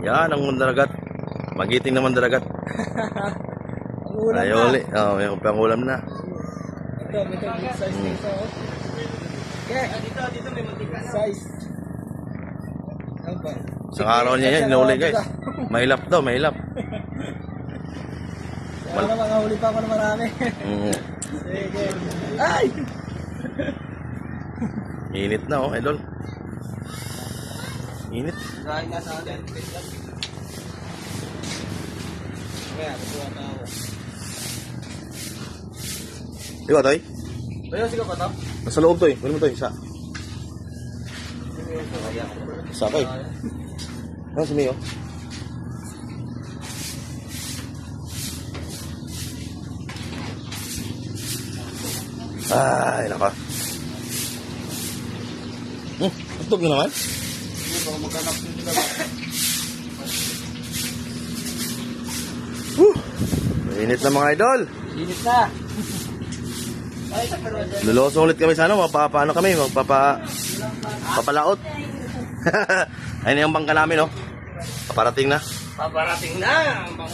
Yan ang mandaragat. Magiting naman daragat. Ulam Ay, na. uli. Oh, yung pangulam na. Ito, big size na ito. Okay. Dito may matikas. Size. Ano ba? Sa araw niya yan, inuli guys. Mahilap daw, mahilap. Wala naman, huli pa ako na marami. Sige. Ay! Init na oh, idol. Init. Kain ka sa atin. Kaya, kukuha na ako. Di ba, Toy? Tayo, sige pa to? Nasa loob, Toy. Kunin mo, Toy. Isa. Isa, Toy. Ano, si Mio? Ay, naka. Tutog na naman. Hindi, baka maghanap din sila ba? Init na mga idol. Init na. Ay, sa pero Lulosong ulit kami sa ano, mapapaano kami, papalaot. Ayun yung bangka namin, no? Paparating na. paparating na ang mga